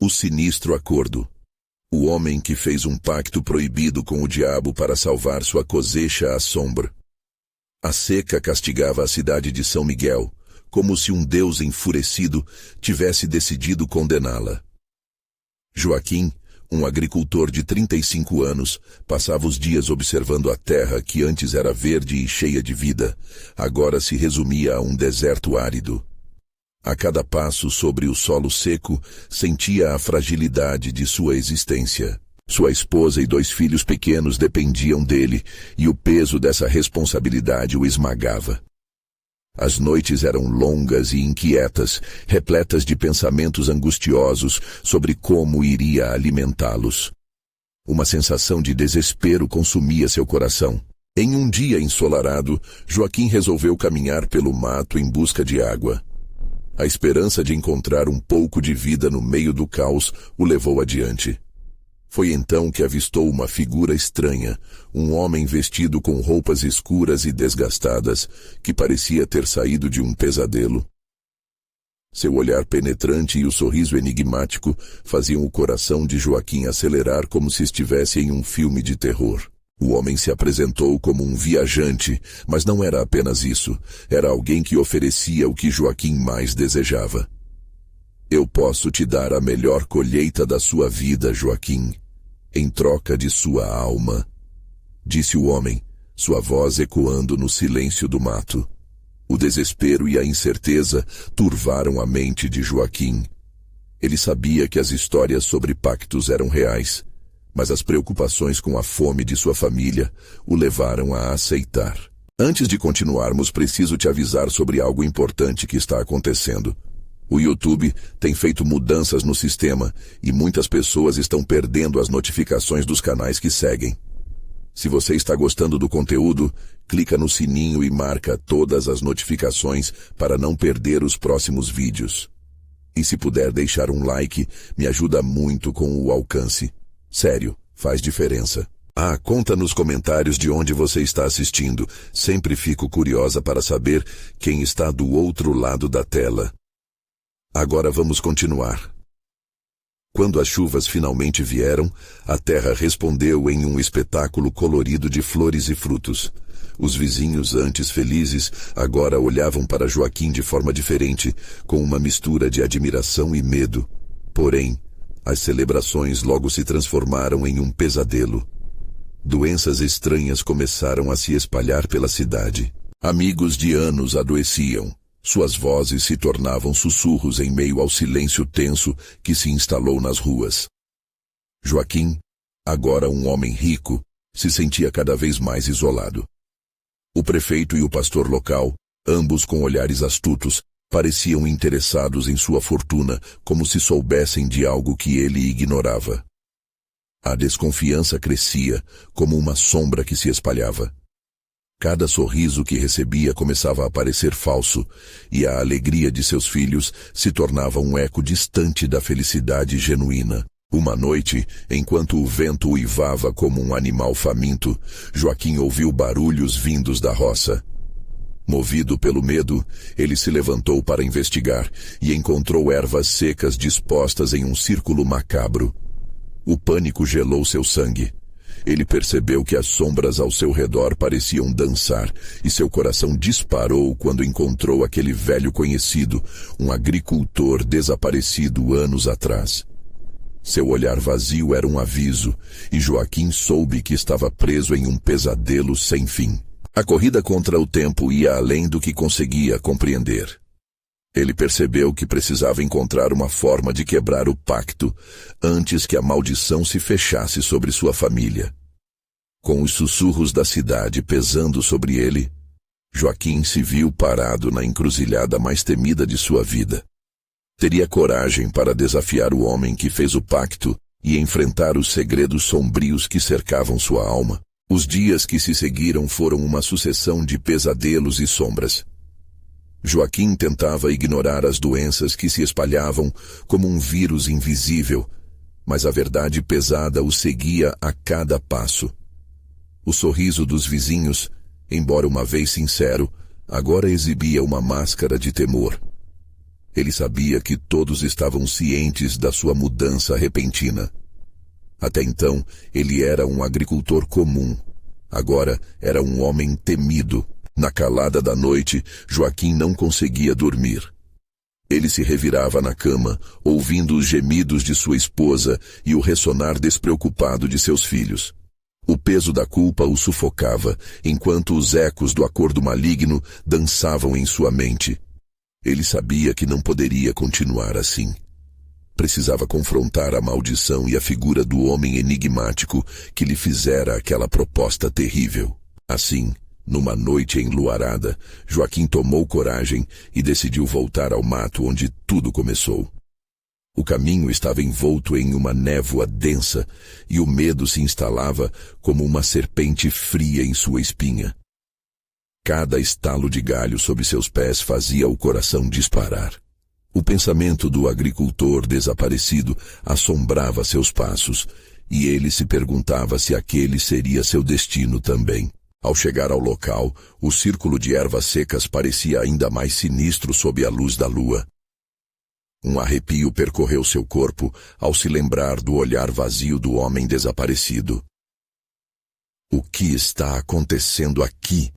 O sinistro acordo. O homem que fez um pacto proibido com o diabo para salvar sua cosecha à sombra. A seca castigava a cidade de São Miguel, como se um Deus enfurecido tivesse decidido condená-la. Joaquim, um agricultor de 35 anos, passava os dias observando a terra que antes era verde e cheia de vida, agora se resumia a um deserto árido. A cada passo sobre o solo seco, sentia a fragilidade de sua existência. Sua esposa e 2 filhos pequenos dependiam dele, e o peso dessa responsabilidade o esmagava. As noites eram longas e inquietas, repletas de pensamentos angustiosos sobre como iria alimentá-los. Uma sensação de desespero consumia seu coração. Em um dia ensolarado, Joaquim resolveu caminhar pelo mato em busca de água. A esperança de encontrar um pouco de vida no meio do caos o levou adiante. Foi então que avistou uma figura estranha, um homem vestido com roupas escuras e desgastadas, que parecia ter saído de um pesadelo. Seu olhar penetrante e o sorriso enigmático faziam o coração de Joaquim acelerar como se estivesse em um filme de terror. O homem se apresentou como um viajante, mas não era apenas isso. Era alguém que oferecia o que Joaquim mais desejava. Eu posso te dar a melhor colheita da sua vida, Joaquim, em troca de sua alma, disse o homem, sua voz ecoando no silêncio do mato. O desespero e a incerteza turvaram a mente de Joaquim. Ele sabia que as histórias sobre pactos eram reais, mas as preocupações com a fome de sua família o levaram a aceitar. Antes de continuarmos, preciso te avisar sobre algo importante que está acontecendo. O YouTube tem feito mudanças no sistema e muitas pessoas estão perdendo as notificações dos canais que seguem. Se você está gostando do conteúdo, clica no sininho e marca todas as notificações para não perder os próximos vídeos. E se puder deixar um like, me ajuda muito com o alcance. Sério, faz diferença. Conta nos comentários de onde você está assistindo. Sempre fico curiosa para saber quem está do outro lado da tela. Agora vamos continuar. Quando as chuvas finalmente vieram, a terra respondeu em um espetáculo colorido de flores e frutos. Os vizinhos, antes felizes, agora olhavam para Joaquim de forma diferente, com uma mistura de admiração e medo. Porém, as celebrações logo se transformaram em um pesadelo. Doenças estranhas começaram a se espalhar pela cidade. Amigos de anos adoeciam. Suas vozes se tornavam sussurros em meio ao silêncio tenso que se instalou nas ruas. Joaquim, agora um homem rico, se sentia cada vez mais isolado. O prefeito e o pastor local, ambos com olhares astutos, pareciam interessados em sua fortuna, como se soubessem de algo que ele ignorava. A desconfiança crescia, como uma sombra que se espalhava. Cada sorriso que recebia começava a parecer falso, e a alegria de seus filhos se tornava um eco distante da felicidade genuína. Uma noite, enquanto o vento uivava como um animal faminto, Joaquim ouviu barulhos vindos da roça. Movido pelo medo, ele se levantou para investigar e encontrou ervas secas dispostas em um círculo macabro. O pânico gelou seu sangue. Ele percebeu que as sombras ao seu redor pareciam dançar, e seu coração disparou quando encontrou aquele velho conhecido, um agricultor desaparecido anos atrás. Seu olhar vazio era um aviso, e Joaquim soube que estava preso em um pesadelo sem fim. A corrida contra o tempo ia além do que conseguia compreender. Ele percebeu que precisava encontrar uma forma de quebrar o pacto antes que a maldição se fechasse sobre sua família. Com os sussurros da cidade pesando sobre ele, Joaquim se viu parado na encruzilhada mais temida de sua vida. Teria coragem para desafiar o homem que fez o pacto e enfrentar os segredos sombrios que cercavam sua alma. Os dias que se seguiram foram uma sucessão de pesadelos e sombras. Joaquim tentava ignorar as doenças que se espalhavam como um vírus invisível, mas a verdade pesada o seguia a cada passo. O sorriso dos vizinhos, embora uma vez sincero, agora exibia uma máscara de temor. Ele sabia que todos estavam cientes da sua mudança repentina. Até então, ele era um agricultor comum. Agora, era um homem temido. Na calada da noite, Joaquim não conseguia dormir. Ele se revirava na cama, ouvindo os gemidos de sua esposa e o ressonar despreocupado de seus filhos. O peso da culpa o sufocava, enquanto os ecos do acordo maligno dançavam em sua mente. Ele sabia que não poderia continuar assim. Precisava confrontar a maldição e a figura do homem enigmático que lhe fizera aquela proposta terrível. Assim, numa noite enluarada, Joaquim tomou coragem e decidiu voltar ao mato onde tudo começou. O caminho estava envolto em uma névoa densa e o medo se instalava como uma serpente fria em sua espinha. Cada estalo de galho sob seus pés fazia o coração disparar. O pensamento do agricultor desaparecido assombrava seus passos, e ele se perguntava se aquele seria seu destino também. Ao chegar ao local, o círculo de ervas secas parecia ainda mais sinistro sob a luz da lua. Um arrepio percorreu seu corpo ao se lembrar do olhar vazio do homem desaparecido. O que está acontecendo aqui?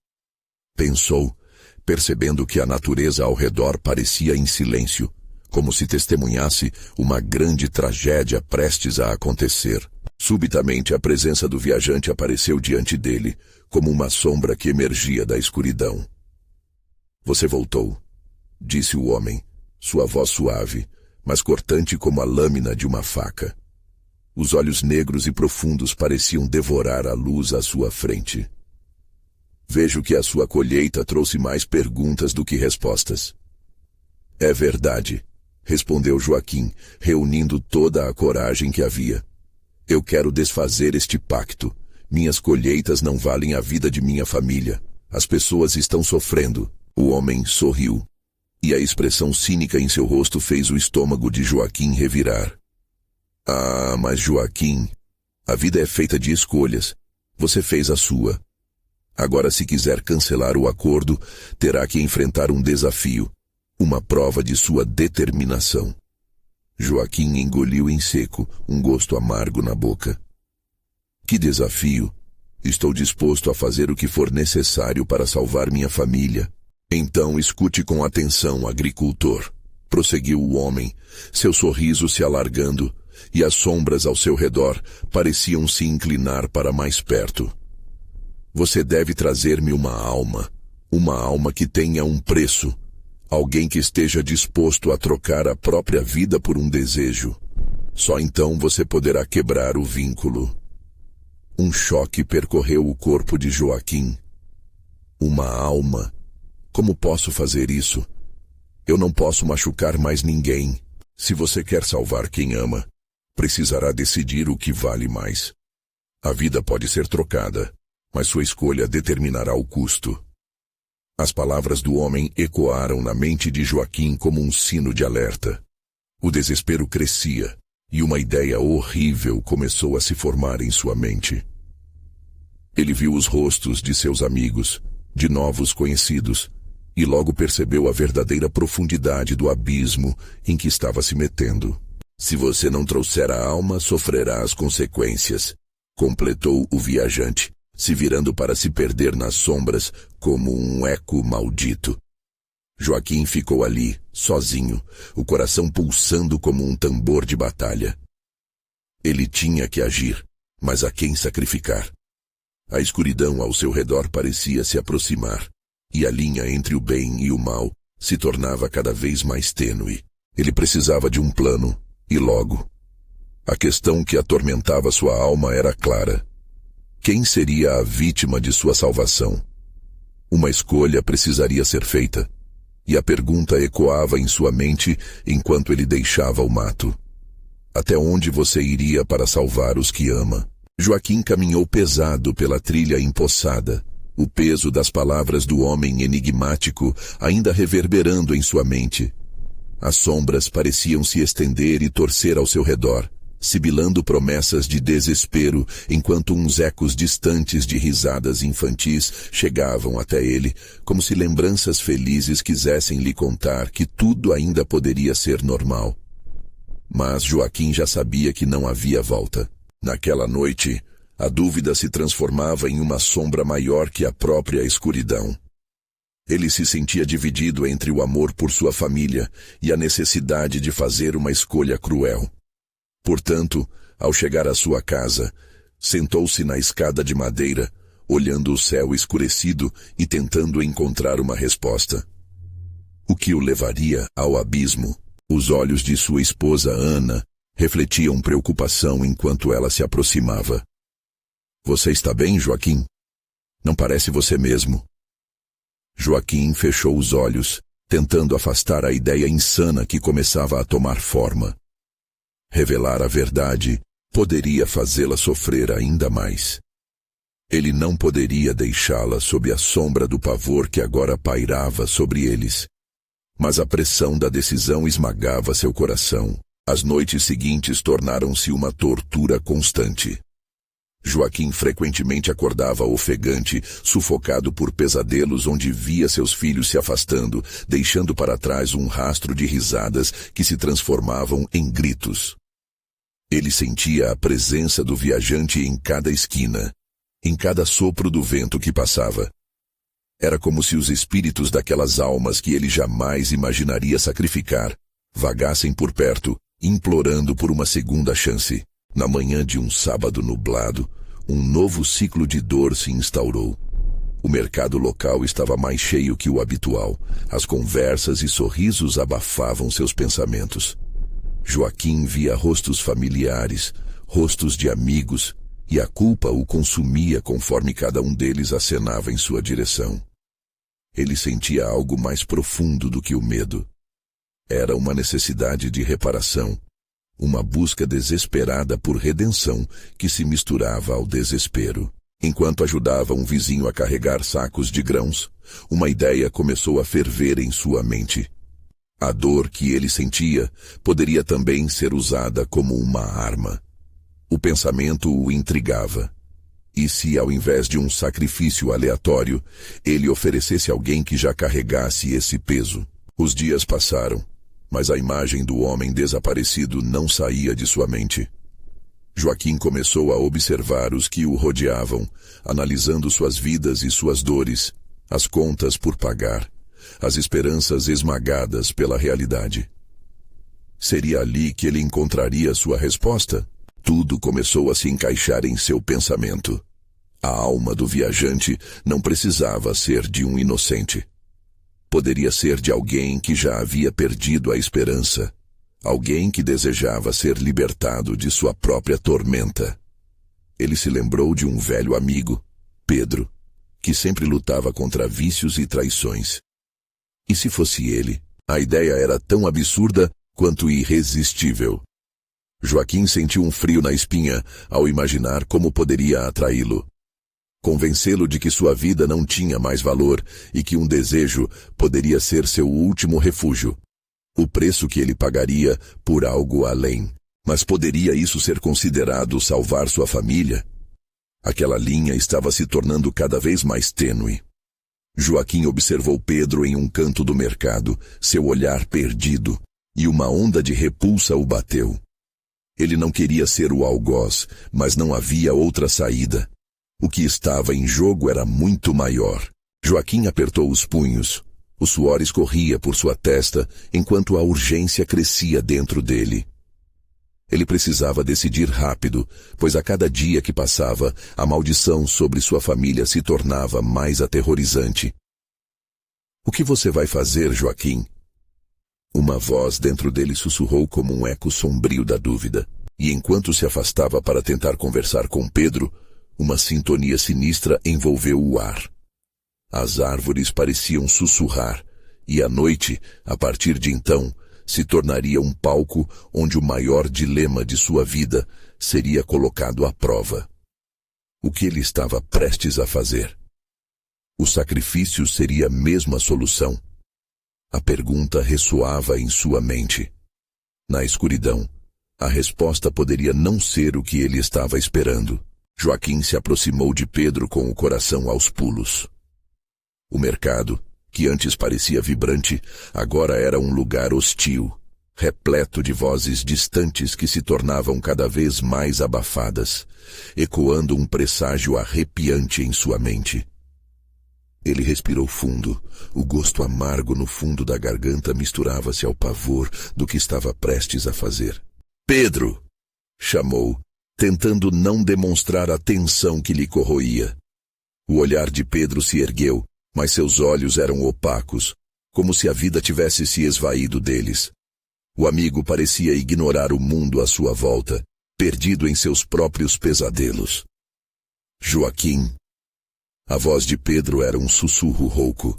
Pensou, percebendo que a natureza ao redor parecia em silêncio, como se testemunhasse uma grande tragédia prestes a acontecer. Subitamente a presença do viajante apareceu diante dele, como uma sombra que emergia da escuridão. "Você voltou", disse o homem, sua voz suave, mas cortante como a lâmina de uma faca. Os olhos negros e profundos pareciam devorar a luz à sua frente. "Vejo que a sua colheita trouxe mais perguntas do que respostas." "É verdade", respondeu Joaquim, reunindo toda a coragem que havia. "Eu quero desfazer este pacto. Minhas colheitas não valem a vida de minha família. As pessoas estão sofrendo." O homem sorriu, e a expressão cínica em seu rosto fez o estômago de Joaquim revirar. "Ah, mas Joaquim, a vida é feita de escolhas. Você fez a sua. Agora, se quiser cancelar o acordo, terá que enfrentar um desafio, uma prova de sua determinação." Joaquim engoliu em seco, um gosto amargo na boca. "Que desafio? Estou disposto a fazer o que for necessário para salvar minha família." "Então escute com atenção, agricultor", prosseguiu o homem, seu sorriso se alargando, e as sombras ao seu redor pareciam se inclinar para mais perto. "Você deve trazer-me uma alma que tenha um preço, alguém que esteja disposto a trocar a própria vida por um desejo. Só então você poderá quebrar o vínculo." Um choque percorreu o corpo de Joaquim. "Uma alma? Como posso fazer isso? Eu não posso machucar mais ninguém. Se você quer salvar quem ama, precisará decidir o que vale mais. A vida pode ser trocada, mas sua escolha determinará o custo." As palavras do homem ecoaram na mente de Joaquim como um sino de alerta. O desespero crescia, e uma ideia horrível começou a se formar em sua mente. Ele viu os rostos de seus amigos, de novos conhecidos, e logo percebeu a verdadeira profundidade do abismo em que estava se metendo. "Se você não trouxer a alma, sofrerá as consequências", completou o viajante, se virando para se perder nas sombras como um eco maldito. Joaquim ficou ali, sozinho, o coração pulsando como um tambor de batalha. Ele tinha que agir, mas a quem sacrificar? A escuridão ao seu redor parecia se aproximar, e a linha entre o bem e o mal se tornava cada vez mais tênue. Ele precisava de um plano, e logo. A questão que atormentava sua alma era clara. Quem seria a vítima de sua salvação? Uma escolha precisaria ser feita, e a pergunta ecoava em sua mente enquanto ele deixava o mato. Até onde você iria para salvar os que ama? Joaquim caminhou pesado pela trilha empoçada, o peso das palavras do homem enigmático ainda reverberando em sua mente. As sombras pareciam se estender e torcer ao seu redor, sibilando promessas de desespero, enquanto uns ecos distantes de risadas infantis chegavam até ele, como se lembranças felizes quisessem lhe contar que tudo ainda poderia ser normal. Mas Joaquim já sabia que não havia volta. Naquela noite, a dúvida se transformava em uma sombra maior que a própria escuridão. Ele se sentia dividido entre o amor por sua família e a necessidade de fazer uma escolha cruel. Portanto, ao chegar à sua casa, sentou-se na escada de madeira, olhando o céu escurecido e tentando encontrar uma resposta. O que o levaria ao abismo? Os olhos de sua esposa Ana refletiam preocupação enquanto ela se aproximava. Você está bem, Joaquim? Não parece você mesmo. Joaquim fechou os olhos, tentando afastar a ideia insana que começava a tomar forma. Revelar a verdade poderia fazê-la sofrer ainda mais. Ele não poderia deixá-la sob a sombra do pavor que agora pairava sobre eles. Mas a pressão da decisão esmagava seu coração. As noites seguintes tornaram-se uma tortura constante. Joaquim frequentemente acordava ofegante, sufocado por pesadelos onde via seus filhos se afastando, deixando para trás um rastro de risadas que se transformavam em gritos. Ele sentia a presença do viajante em cada esquina, em cada sopro do vento que passava. Era como se os espíritos daquelas almas que ele jamais imaginaria sacrificar vagassem por perto, implorando por uma segunda chance. Na manhã de um sábado nublado, um novo ciclo de dor se instaurou. O mercado local estava mais cheio que o habitual. As conversas e sorrisos abafavam seus pensamentos. Joaquim via rostos familiares, rostos de amigos, e a culpa o consumia conforme cada um deles acenava em sua direção. Ele sentia algo mais profundo do que o medo. Era uma necessidade de reparação, uma busca desesperada por redenção que se misturava ao desespero. Enquanto ajudava um vizinho a carregar sacos de grãos, uma ideia começou a ferver em sua mente. A dor que ele sentia poderia também ser usada como uma arma. O pensamento o intrigava. E se, ao invés de um sacrifício aleatório, ele oferecesse alguém que já carregasse esse peso? Os dias passaram, mas a imagem do homem desaparecido não saía de sua mente. Joaquim começou a observar os que o rodeavam, analisando suas vidas e suas dores, as contas por pagar, as esperanças esmagadas pela realidade. Seria ali que ele encontraria sua resposta? Tudo começou a se encaixar em seu pensamento. A alma do viajante não precisava ser de um inocente. Poderia ser de alguém que já havia perdido a esperança. Alguém que desejava ser libertado de sua própria tormenta. Ele se lembrou de um velho amigo, Pedro, que sempre lutava contra vícios e traições. E se fosse ele, a ideia era tão absurda quanto irresistível. Joaquim sentiu um frio na espinha ao imaginar como poderia atraí-lo. Convencê-lo de que sua vida não tinha mais valor e que um desejo poderia ser seu último refúgio. O preço que ele pagaria por algo além. Mas poderia isso ser considerado salvar sua família? Aquela linha estava se tornando cada vez mais tênue. Joaquim observou Pedro em um canto do mercado, seu olhar perdido, e uma onda de repulsa o bateu. Ele não queria ser o algoz, mas não havia outra saída. O que estava em jogo era muito maior. Joaquim apertou os punhos. O suor escorria por sua testa, enquanto a urgência crescia dentro dele. Ele precisava decidir rápido, pois a cada dia que passava, a maldição sobre sua família se tornava mais aterrorizante. O que você vai fazer, Joaquim? Uma voz dentro dele sussurrou como um eco sombrio da dúvida, e enquanto se afastava para tentar conversar com Pedro, uma sintonia sinistra envolveu o ar. As árvores pareciam sussurrar, e a noite, a partir de então, se tornaria um palco onde o maior dilema de sua vida seria colocado à prova. O que ele estava prestes a fazer? O sacrifício seria mesmo a solução? A pergunta ressoava em sua mente. Na escuridão, A resposta poderia não ser o que ele estava esperando. Joaquim se aproximou de Pedro com o coração aos pulos. O mercado, que antes parecia vibrante, agora era um lugar hostil, repleto de vozes distantes que se tornavam cada vez mais abafadas, ecoando um presságio arrepiante em sua mente. Ele respirou fundo. O gosto amargo no fundo da garganta misturava-se ao pavor do que estava prestes a fazer. «Pedro!» chamou, tentando não demonstrar a tensão que lhe corroía. O olhar de Pedro se ergueu, mas seus olhos eram opacos, como se a vida tivesse se esvaído deles. O amigo parecia ignorar o mundo à sua volta, perdido em seus próprios pesadelos. «Joaquim!» A voz de Pedro era um sussurro rouco.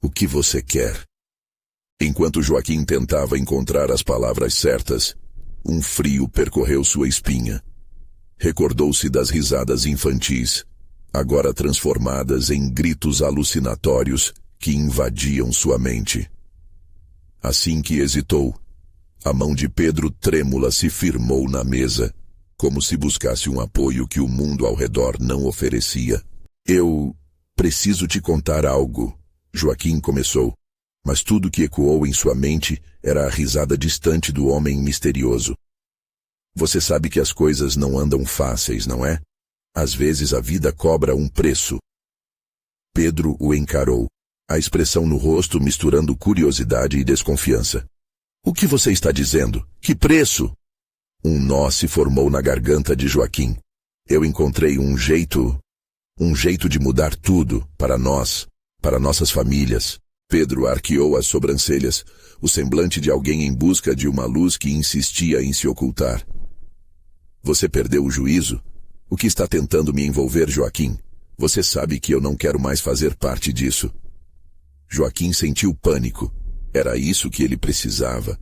«O que você quer?» Enquanto Joaquim tentava encontrar as palavras certas, um frio percorreu sua espinha. Recordou-se das risadas infantis, agora transformadas em gritos alucinatórios que invadiam sua mente. Assim que hesitou, a mão de Pedro trêmula se firmou na mesa, como se buscasse um apoio que o mundo ao redor não oferecia. «Eu preciso te contar algo», Joaquim começou, mas tudo que ecoou em sua mente era a risada distante do homem misterioso. «Você sabe que as coisas não andam fáceis, não é? Às vezes a vida cobra um preço». Pedro o encarou, a expressão no rosto misturando curiosidade e desconfiança. «O que você está dizendo? Que preço?» Um nó se formou na garganta de Joaquim. «Eu encontrei um jeito de mudar tudo, para nós, para nossas famílias». Pedro arqueou as sobrancelhas, o semblante de alguém em busca de uma luz que insistia em se ocultar. «Você perdeu o juízo? O que está tentando me envolver, Joaquim? Você sabe que eu não quero mais fazer parte disso». Joaquim sentiu pânico. Era isso que ele precisava.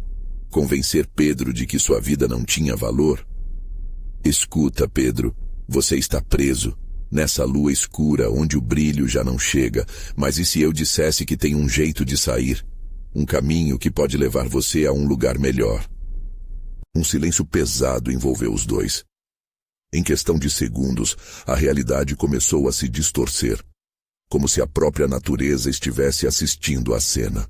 Convencer Pedro de que sua vida não tinha valor. «Escuta, Pedro, você está preso. Nessa lua escura, onde o brilho já não chega, mas e se eu dissesse que tem um jeito de sair? Um caminho que pode levar você a um lugar melhor?» Um silêncio pesado envolveu os dois. Em questão de segundos, a realidade começou a se distorcer, como se a própria natureza estivesse assistindo à cena.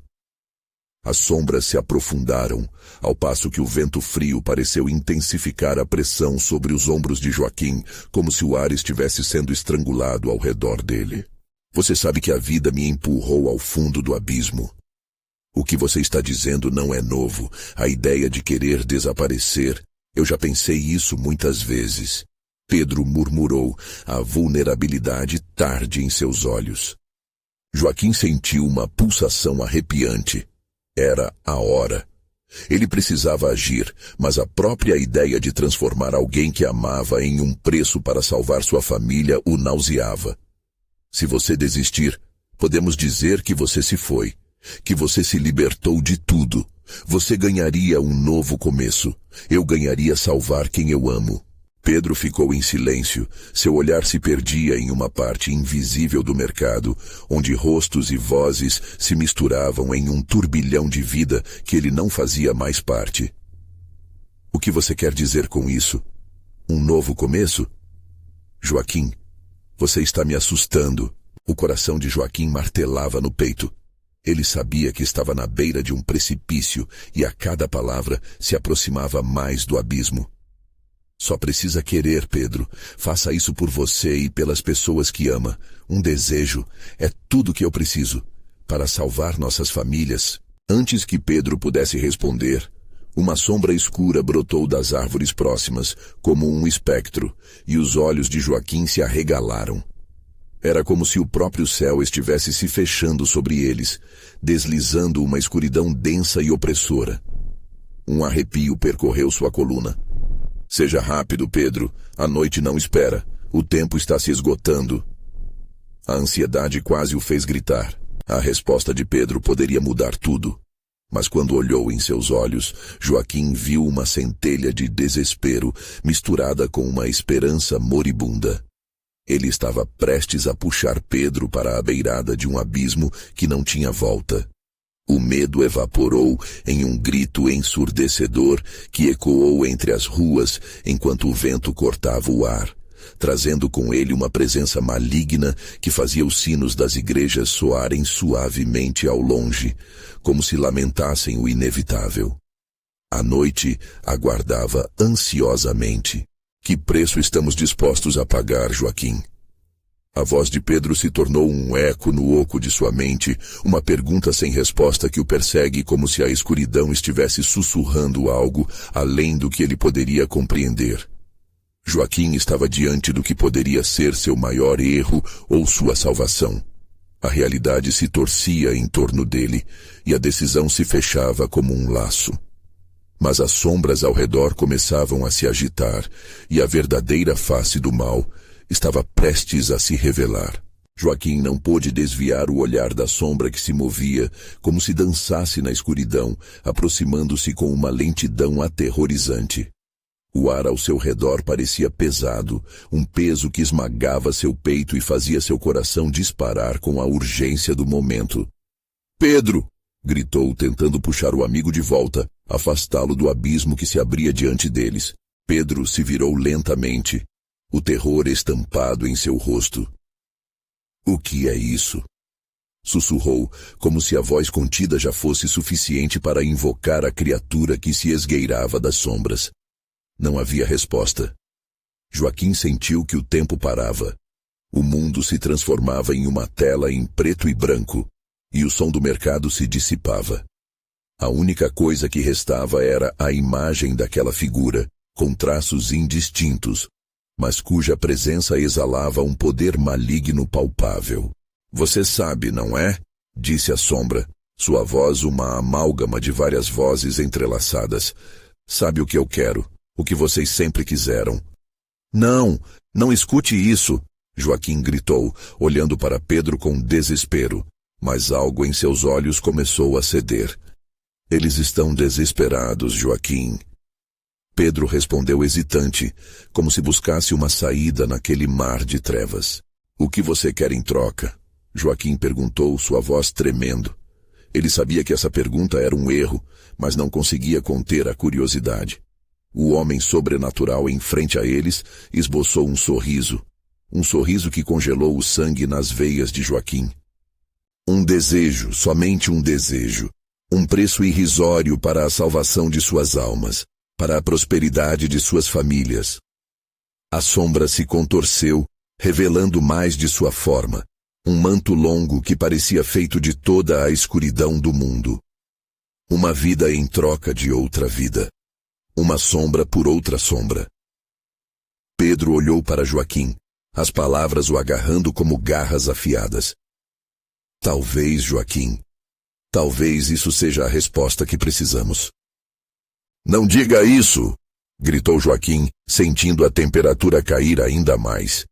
As sombras se aprofundaram, ao passo que o vento frio pareceu intensificar a pressão sobre os ombros de Joaquim, como se o ar estivesse sendo estrangulado ao redor dele. «Você sabe que a vida me empurrou ao fundo do abismo. O que você está dizendo não é novo. A ideia de querer desaparecer, eu já pensei isso muitas vezes». Pedro murmurou, a vulnerabilidade tarde em seus olhos. Joaquim sentiu uma pulsação arrepiante. Era a hora. Ele precisava agir, mas a própria ideia de transformar alguém que amava em um preço para salvar sua família o nauseava. «Se você desistir, podemos dizer que você se foi, que você se libertou de tudo. Você ganharia um novo começo. Eu ganharia salvar quem eu amo». Pedro ficou em silêncio. Seu olhar se perdia em uma parte invisível do mercado, onde rostos e vozes se misturavam em um turbilhão de vida que ele não fazia mais parte. «O que você quer dizer com isso? Um novo começo?» «Joaquim, você está me assustando». O coração de Joaquim martelava no peito. Ele sabia que estava na beira de um precipício e a cada palavra se aproximava mais do abismo. «Só precisa querer, Pedro. Faça isso por você e pelas pessoas que ama. Um desejo é tudo que eu preciso para salvar nossas famílias». Antes que Pedro pudesse responder, uma sombra escura brotou das árvores próximas, como um espectro, e os olhos de Joaquim se arregalaram. Era como se o próprio céu estivesse se fechando sobre eles, deslizando uma escuridão densa e opressora. Um arrepio percorreu sua coluna. «Seja rápido, Pedro. A noite não espera. O tempo está se esgotando». A ansiedade quase o fez gritar. A resposta de Pedro poderia mudar tudo. Mas quando olhou em seus olhos, Joaquim viu uma centelha de desespero misturada com uma esperança moribunda. Ele estava prestes a puxar Pedro para a beirada de um abismo que não tinha volta. O medo evaporou em um grito ensurdecedor que ecoou entre as ruas enquanto o vento cortava o ar, trazendo com ele uma presença maligna que fazia os sinos das igrejas soarem suavemente ao longe, como se lamentassem o inevitável. A noite aguardava ansiosamente. Que preço estamos dispostos a pagar, Joaquim? A voz de Pedro se tornou um eco no oco de sua mente, uma pergunta sem resposta que o persegue como se a escuridão estivesse sussurrando algo além do que ele poderia compreender. Joaquim estava diante do que poderia ser seu maior erro ou sua salvação. A realidade se torcia em torno dele e a decisão se fechava como um laço. Mas as sombras ao redor começavam a se agitar e a verdadeira face do mal estava prestes a se revelar. Joaquim não pôde desviar o olhar da sombra que se movia, como se dançasse na escuridão, aproximando-se com uma lentidão aterrorizante. O ar ao seu redor parecia pesado, um peso que esmagava seu peito e fazia seu coração disparar com a urgência do momento. "Pedro!" gritou, tentando puxar o amigo de volta, afastá-lo do abismo que se abria diante deles. Pedro se virou lentamente, o terror estampado em seu rosto. "O que é isso?" sussurrou, como se a voz contida já fosse suficiente para invocar a criatura que se esgueirava das sombras. Não havia resposta. Joaquim sentiu que o tempo parava. O mundo se transformava em uma tela em preto e branco, e o som do mercado se dissipava. A única coisa que restava era a imagem daquela figura, com traços indistintos, mas cuja presença exalava um poder maligno palpável. "Você sabe, não é?" disse a sombra, sua voz uma amálgama de várias vozes entrelaçadas. "Sabe o que eu quero, o que vocês sempre quiseram." "Não, não escute isso!" Joaquim gritou, olhando para Pedro com desespero, mas algo em seus olhos começou a ceder. "Eles estão desesperados, Joaquim." Pedro respondeu hesitante, como se buscasse uma saída naquele mar de trevas. "O que você quer em troca?" Joaquim perguntou, sua voz tremendo. Ele sabia que essa pergunta era um erro, mas não conseguia conter a curiosidade. O homem sobrenatural em frente a eles esboçou um sorriso que congelou o sangue nas veias de Joaquim. "Um desejo, somente um desejo, um preço irrisório para a salvação de suas almas, para a prosperidade de suas famílias." A sombra se contorceu, revelando mais de sua forma, um manto longo que parecia feito de toda a escuridão do mundo. Uma vida em troca de outra vida. Uma sombra por outra sombra. Pedro olhou para Joaquim, as palavras o agarrando como garras afiadas. "Talvez, Joaquim, talvez isso seja a resposta que precisamos." "Não diga isso!" gritou Joaquim, sentindo a temperatura cair ainda mais.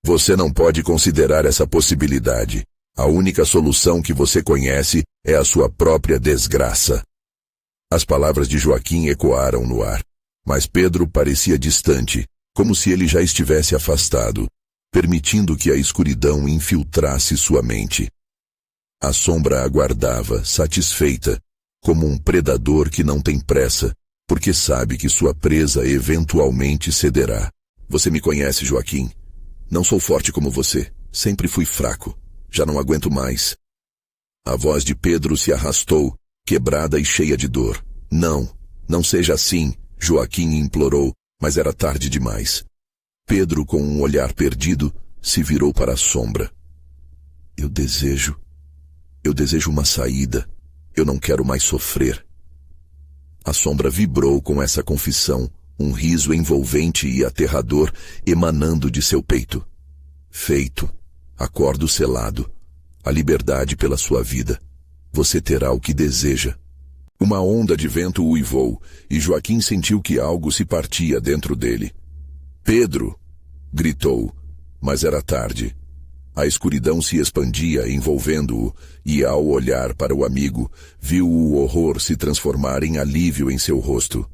"Você não pode considerar essa possibilidade. A única solução que você conhece é a sua própria desgraça." As palavras de Joaquim ecoaram no ar, mas Pedro parecia distante, como se ele já estivesse afastado, permitindo que a escuridão infiltrasse sua mente. A sombra aguardava, satisfeita, como um predador que não tem pressa, porque sabe que sua presa eventualmente cederá. "Você me conhece, Joaquim. Não sou forte como você. Sempre fui fraco. Já não aguento mais." A voz de Pedro se arrastou, quebrada e cheia de dor. "Não, não seja assim", Joaquim implorou, mas era tarde demais. Pedro, com um olhar perdido, se virou para a sombra. Eu desejo uma saída. Eu não quero mais sofrer." A sombra vibrou com essa confissão, um riso envolvente e aterrador emanando de seu peito. "Feito. Acordo selado. A liberdade pela sua vida. Você terá o que deseja." Uma onda de vento uivou, e Joaquim sentiu que algo se partia dentro dele. "Pedro!" gritou, mas era tarde. A escuridão se expandia, envolvendo-o, e ao olhar para o amigo, viu o horror se transformar em alívio em seu rosto.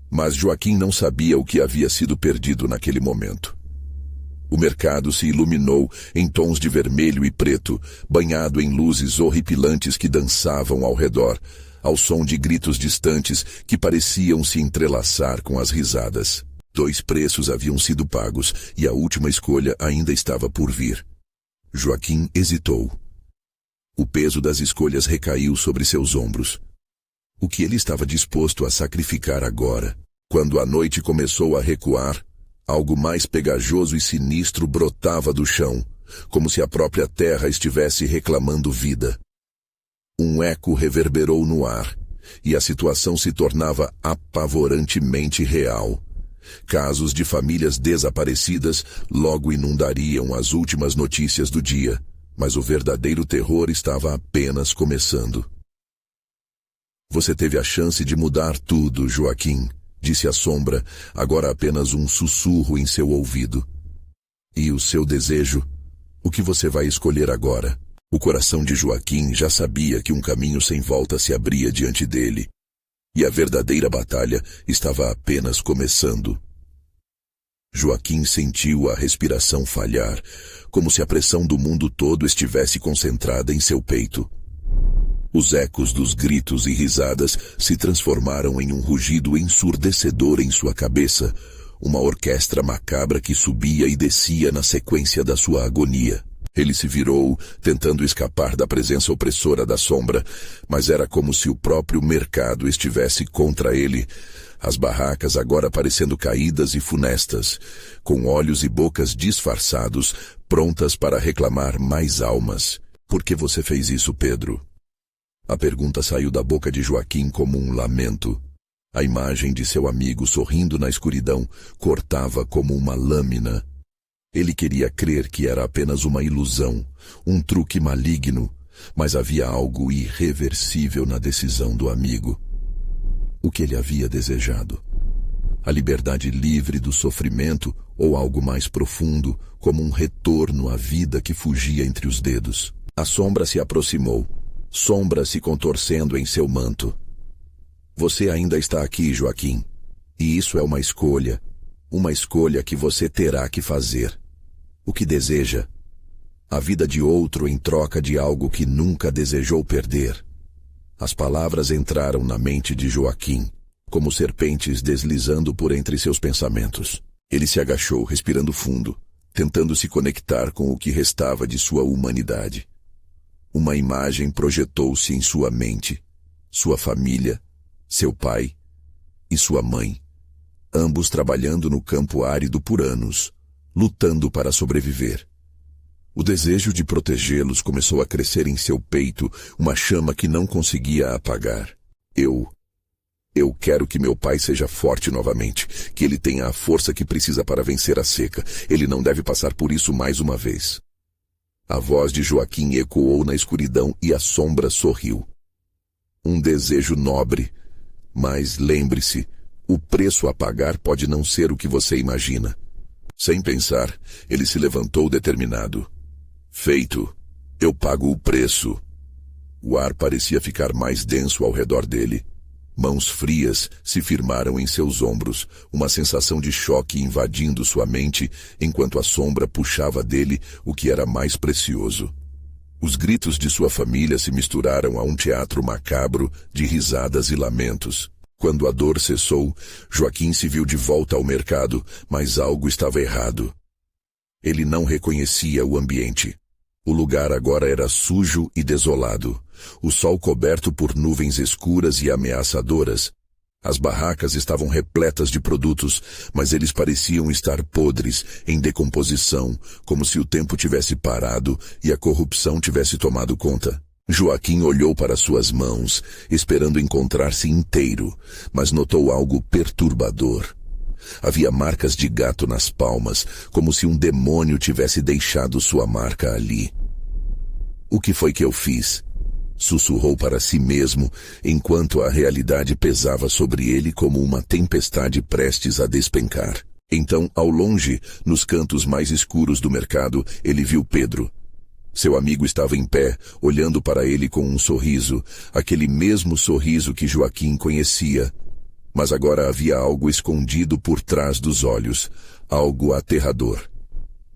Mas Joaquim não sabia o que havia sido perdido naquele momento. O mercado se iluminou em tons de vermelho e preto, banhado em luzes horripilantes que dançavam ao redor, ao som de gritos distantes que pareciam se entrelaçar com as risadas. 2 preços haviam sido pagos e a última escolha ainda estava por vir. Joaquim hesitou. O peso das escolhas recaiu sobre seus ombros. O que ele estava disposto a sacrificar agora? Quando a noite começou a recuar, algo mais pegajoso e sinistro brotava do chão, como se a própria terra estivesse reclamando vida. Um eco reverberou no ar, e a situação se tornava apavorantemente real. Casos de famílias desaparecidas logo inundariam as últimas notícias do dia, mas o verdadeiro terror estava apenas começando. Você teve a chance de mudar tudo, Joaquim, disse a sombra, agora apenas um sussurro em seu ouvido. E o seu desejo? O que você vai escolher agora? O coração de Joaquim já sabia que um caminho sem volta se abria diante dele, e a verdadeira batalha estava apenas começando. Joaquim sentiu a respiração falhar, como se a pressão do mundo todo estivesse concentrada em seu peito. Os ecos dos gritos e risadas se transformaram em um rugido ensurdecedor em sua cabeça, uma orquestra macabra que subia e descia na sequência da sua agonia. Ele se virou, tentando escapar da presença opressora da sombra, mas era como se o próprio mercado estivesse contra ele, as barracas agora parecendo caídas e funestas, com olhos e bocas disfarçados, prontas para reclamar mais almas. Por que você fez isso, Pedro? A pergunta saiu da boca de Joaquim como um lamento. A imagem de seu amigo sorrindo na escuridão cortava como uma lâmina. Ele queria crer que era apenas uma ilusão, um truque maligno, mas havia algo irreversível na decisão do amigo. O que ele havia desejado? A liberdade livre do sofrimento ou algo mais profundo, como um retorno à vida que fugia entre os dedos? A sombra se aproximou, sombra se contorcendo em seu manto. Você ainda está aqui, Joaquim, e isso é uma escolha que você terá que fazer. O que deseja? A vida de outro em troca de algo que nunca desejou perder. As palavras entraram na mente de Joaquim, como serpentes deslizando por entre seus pensamentos. Ele se agachou, respirando fundo, tentando se conectar com o que restava de sua humanidade. Uma imagem projetou-se em sua mente. Sua família, seu pai e sua mãe, ambos trabalhando no campo árido por anos, lutando para sobreviver. O desejo de protegê-los começou a crescer em seu peito, uma chama que não conseguia apagar. Eu quero que meu pai seja forte novamente, que ele tenha a força que precisa para vencer a seca. Ele não deve passar por isso mais uma vez. A voz de Joaquim ecoou na escuridão e a sombra sorriu. Um desejo nobre, mas lembre-se, o preço a pagar pode não ser o que você imagina. Sem pensar, ele se levantou determinado. Feito. Eu pago o preço. O ar parecia ficar mais denso ao redor dele. Mãos frias se firmaram em seus ombros, uma sensação de choque invadindo sua mente, enquanto a sombra puxava dele o que era mais precioso. Os gritos de sua família se misturaram a um teatro macabro de risadas e lamentos. Quando a dor cessou, Joaquim se viu de volta ao mercado, mas algo estava errado. Ele não reconhecia o ambiente. O lugar agora era sujo e desolado, o sol coberto por nuvens escuras e ameaçadoras. As barracas estavam repletas de produtos, mas eles pareciam estar podres, em decomposição, como se o tempo tivesse parado e a corrupção tivesse tomado conta. Joaquim olhou para suas mãos, esperando encontrar-se inteiro, mas notou algo perturbador. Havia marcas de gato nas palmas, como se um demônio tivesse deixado sua marca ali. O que foi que eu fiz? Sussurrou para si mesmo, enquanto a realidade pesava sobre ele como uma tempestade prestes a despencar. Então, ao longe, nos cantos mais escuros do mercado, ele viu Pedro. Seu amigo estava em pé, olhando para ele com um sorriso, aquele mesmo sorriso que Joaquim conhecia. Mas agora havia algo escondido por trás dos olhos, algo aterrador.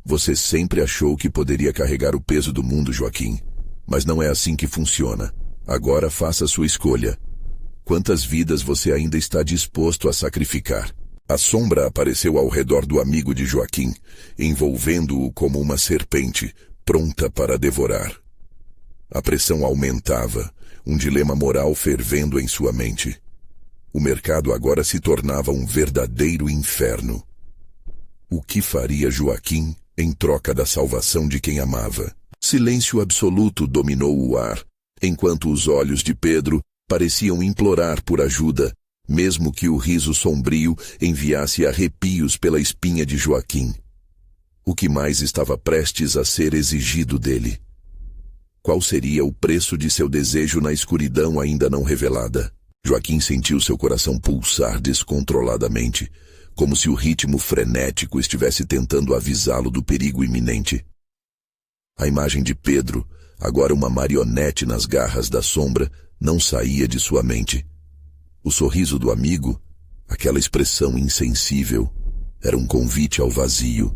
Você sempre achou que poderia carregar o peso do mundo, Joaquim. Mas não é assim que funciona. Agora faça sua escolha. Quantas vidas você ainda está disposto a sacrificar? A sombra apareceu ao redor do amigo de Joaquim, envolvendo-o como uma serpente, pronta para devorar. A pressão aumentava, um dilema moral fervendo em sua mente. O mercado agora se tornava um verdadeiro inferno. O que faria Joaquim em troca da salvação de quem amava? Silêncio absoluto dominou o ar, enquanto os olhos de Pedro pareciam implorar por ajuda, mesmo que o riso sombrio enviasse arrepios pela espinha de Joaquim. O que mais estava prestes a ser exigido dele? Qual seria o preço de seu desejo na escuridão ainda não revelada? Joaquim sentiu seu coração pulsar descontroladamente, como se o ritmo frenético estivesse tentando avisá-lo do perigo iminente. A imagem de Pedro, agora uma marionete nas garras da sombra, não saía de sua mente. O sorriso do amigo, aquela expressão insensível, era um convite ao vazio.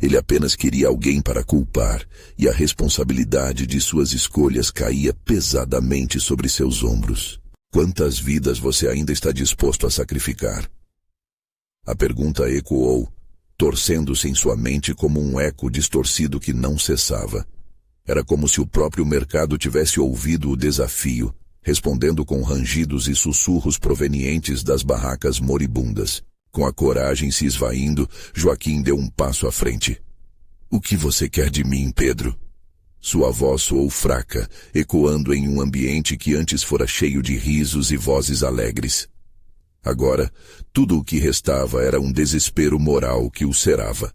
Ele apenas queria alguém para culpar, e a responsabilidade de suas escolhas caía pesadamente sobre seus ombros. Quantas vidas você ainda está disposto a sacrificar? A pergunta ecoou, torcendo-se em sua mente como um eco distorcido que não cessava. Era como se o próprio mercado tivesse ouvido o desafio, respondendo com rangidos e sussurros provenientes das barracas moribundas. Com a coragem se esvaindo, Joaquim deu um passo à frente. "O que você quer de mim, Pedro?" Sua voz soou fraca, ecoando em um ambiente que antes fora cheio de risos e vozes alegres. Agora, tudo o que restava era um desespero moral que o cerrava.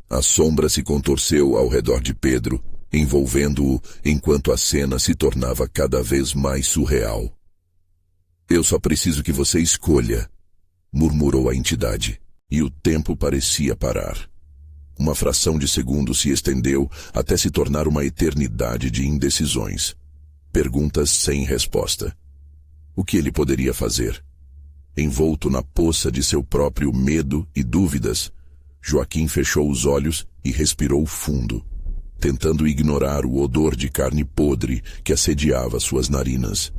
A sombra se contorceu ao redor de Pedro, envolvendo-o enquanto a cena se tornava cada vez mais surreal. "Eu só preciso que você escolha", murmurou a entidade, e o tempo parecia parar. Uma fração de segundo se estendeu até se tornar uma eternidade de indecisões. Perguntas sem resposta. O que ele poderia fazer? Envolto na poça de seu próprio medo e dúvidas, Joaquim fechou os olhos e respirou fundo, tentando ignorar o odor de carne podre que assediava suas narinas.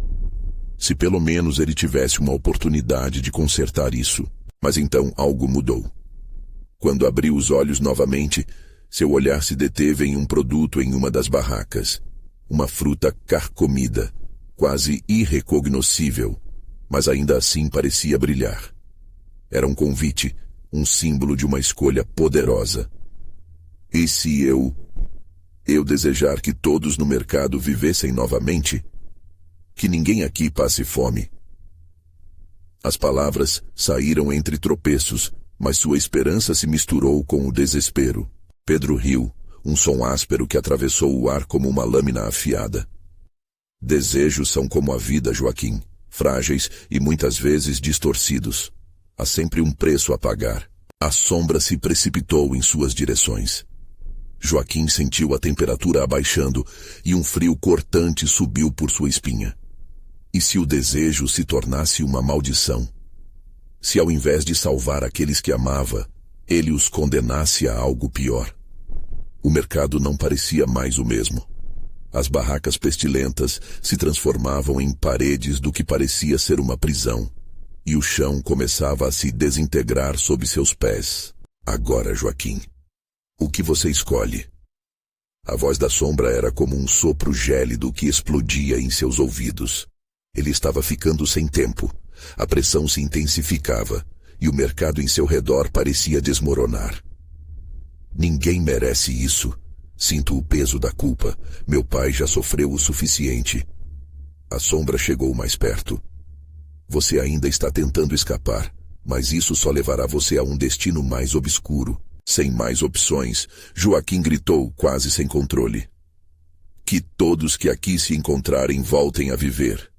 Se pelo menos ele tivesse uma oportunidade de consertar isso. Mas então algo mudou. Quando abriu os olhos novamente, seu olhar se deteve em um produto em uma das barracas. Uma fruta carcomida, quase irrecognoscível, mas ainda assim parecia brilhar. Era um convite, um símbolo de uma escolha poderosa. E se eu desejar que todos no mercado vivessem novamente? Que ninguém aqui passe fome. As palavras saíram entre tropeços, mas sua esperança se misturou com o desespero. Pedro riu, um som áspero que atravessou o ar como uma lâmina afiada. Desejos são como a vida, Joaquim, frágeis e muitas vezes distorcidos. Há sempre um preço a pagar. A sombra se precipitou em suas direções. Joaquim sentiu a temperatura abaixando e um frio cortante subiu por sua espinha. E se o desejo se tornasse uma maldição? Se ao invés de salvar aqueles que amava, ele os condenasse a algo pior? O mercado não parecia mais o mesmo. As barracas pestilentas se transformavam em paredes do que parecia ser uma prisão, e o chão começava a se desintegrar sob seus pés. Agora, Joaquim, o que você escolhe? A voz da sombra era como um sopro gélido que explodia em seus ouvidos. Ele estava ficando sem tempo. A pressão se intensificava, e o mercado em seu redor parecia desmoronar. Ninguém merece isso. Sinto o peso da culpa. Meu pai já sofreu o suficiente. A sombra chegou mais perto. Você ainda está tentando escapar, mas isso só levará você a um destino mais obscuro. Sem mais opções, Joaquim gritou, quase sem controle. Que todos que aqui se encontrarem voltem a viver.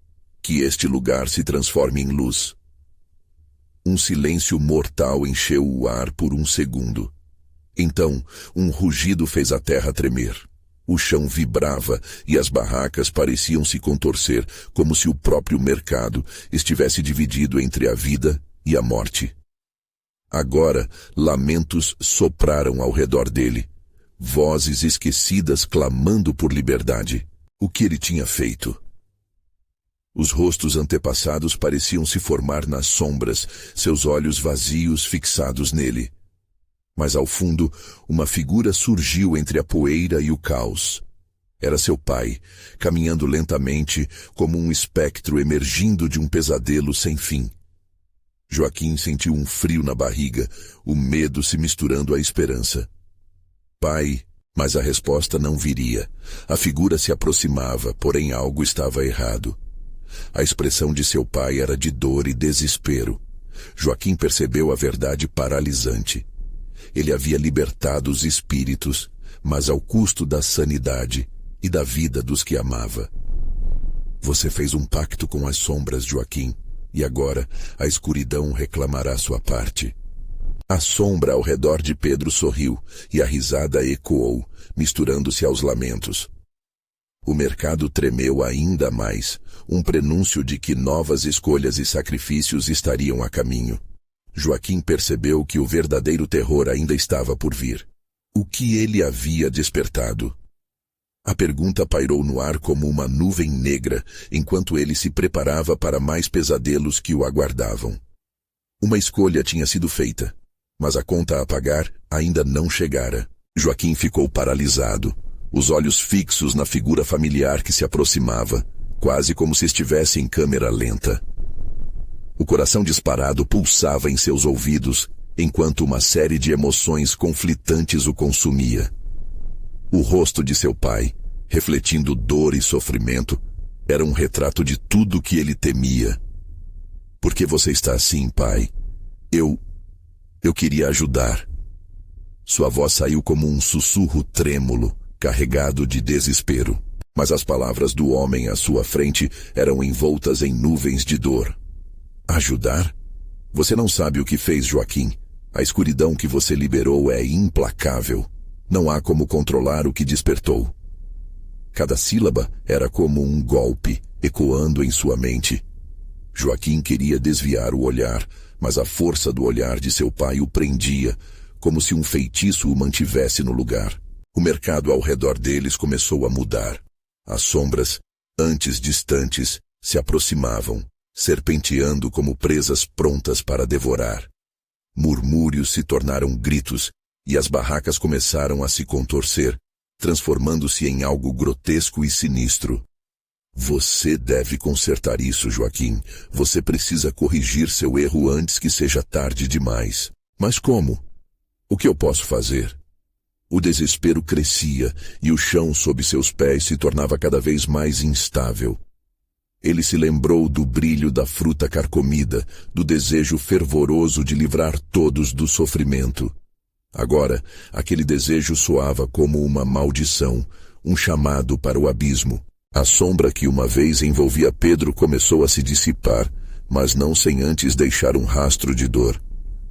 Que este lugar se transforme em luz. Um silêncio mortal encheu o ar por um segundo. Então, um rugido fez a terra tremer. O chão vibrava e as barracas pareciam se contorcer, como se o próprio mercado estivesse dividido entre a vida e a morte. Agora, lamentos sopraram ao redor dele, Vozes esquecidas clamando por liberdade. O que ele tinha feito? Os rostos antepassados pareciam se formar nas sombras, seus olhos vazios fixados nele. Mas ao fundo, uma figura surgiu entre a poeira e o caos. Era seu pai, caminhando lentamente, como um espectro emergindo de um pesadelo sem fim. Joaquim sentiu um frio na barriga, o medo se misturando à esperança. Pai, mas a resposta não viria. A figura se aproximava, porém algo estava errado. A expressão de seu pai era de dor e desespero. Joaquim percebeu a verdade paralisante. Ele havia libertado os espíritos, mas ao custo da sanidade e da vida dos que amava. Você fez um pacto com as sombras, Joaquim, e agora a escuridão reclamará sua parte. A sombra ao redor de Pedro sorriu, e a risada ecoou, misturando-se aos lamentos. O mercado tremeu ainda mais, um prenúncio de que novas escolhas e sacrifícios estariam a caminho. Joaquim percebeu que o verdadeiro terror ainda estava por vir. O que ele havia despertado? A pergunta pairou no ar como uma nuvem negra, enquanto ele se preparava para mais pesadelos que o aguardavam. Uma escolha tinha sido feita, mas a conta a pagar ainda não chegara. Joaquim ficou paralisado, os olhos fixos na figura familiar que se aproximava, quase como se estivesse em câmera lenta. O coração disparado pulsava em seus ouvidos, enquanto uma série de emoções conflitantes o consumia. O rosto de seu pai, refletindo dor e sofrimento, era um retrato de tudo o que ele temia. Por que você está assim, pai? Eu queria ajudar. Sua voz saiu como um sussurro trêmulo, carregado de desespero. Mas as palavras do homem à sua frente eram envoltas em nuvens de dor. Ajudar? Você não sabe o que fez, Joaquim. A escuridão que você liberou é implacável. Não há como controlar o que despertou. Cada sílaba era como um golpe, ecoando em sua mente. Joaquim queria desviar o olhar, mas a força do olhar de seu pai o prendia, como se um feitiço o mantivesse no lugar. O mercado ao redor deles começou a mudar. As sombras, antes distantes, se aproximavam, serpenteando como presas prontas para devorar. Murmúrios se tornaram gritos, e as barracas começaram a se contorcer, transformando-se em algo grotesco e sinistro. Você deve consertar isso, Joaquim. Você precisa corrigir seu erro antes que seja tarde demais. Mas como? O que eu posso fazer? O desespero crescia, e o chão sob seus pés se tornava cada vez mais instável. Ele se lembrou do brilho da fruta carcomida, do desejo fervoroso de livrar todos do sofrimento. Agora, aquele desejo soava como uma maldição, um chamado para o abismo. A sombra que uma vez envolvia Pedro começou a se dissipar, mas não sem antes deixar um rastro de dor.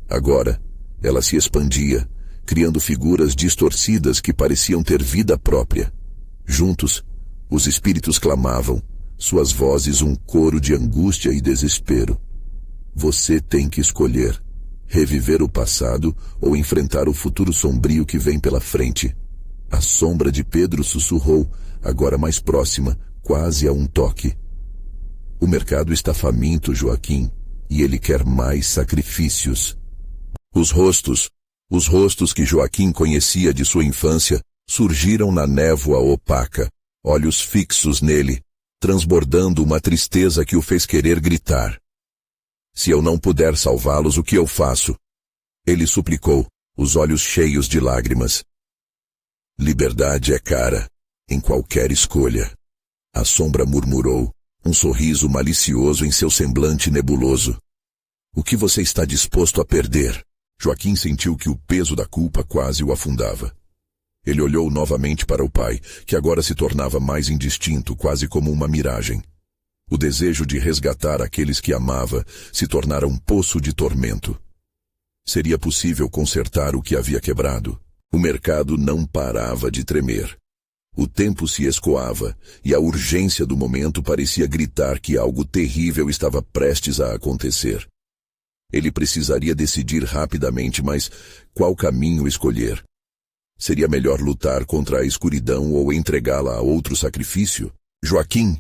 Agora, ela se expandia, criando figuras distorcidas que pareciam ter vida própria. Juntos, os espíritos clamavam, suas vozes um coro de angústia e desespero. Você tem que escolher: reviver o passado ou enfrentar o futuro sombrio que vem pela frente. A sombra de Pedro sussurrou, agora mais próxima, quase a um toque. O mercado está faminto, Joaquim, e ele quer mais sacrifícios. Os rostos que Joaquim conhecia de sua infância surgiram na névoa opaca, olhos fixos nele, transbordando uma tristeza que o fez querer gritar. Se eu não puder salvá-los, o que eu faço? Ele suplicou, os olhos cheios de lágrimas. Liberdade é cara, em qualquer escolha. A sombra murmurou, um sorriso malicioso em seu semblante nebuloso. O que você está disposto a perder? Joaquim sentiu que o peso da culpa quase o afundava. Ele olhou novamente para o pai, que agora se tornava mais indistinto, quase como uma miragem. O desejo de resgatar aqueles que amava se tornara um poço de tormento. Seria possível consertar o que havia quebrado? O mercado não parava de tremer. O tempo se escoava, e a urgência do momento parecia gritar que algo terrível estava prestes a acontecer. Ele precisaria decidir rapidamente, mas qual caminho escolher? Seria melhor lutar contra a escuridão ou entregá-la a outro sacrifício? Joaquim!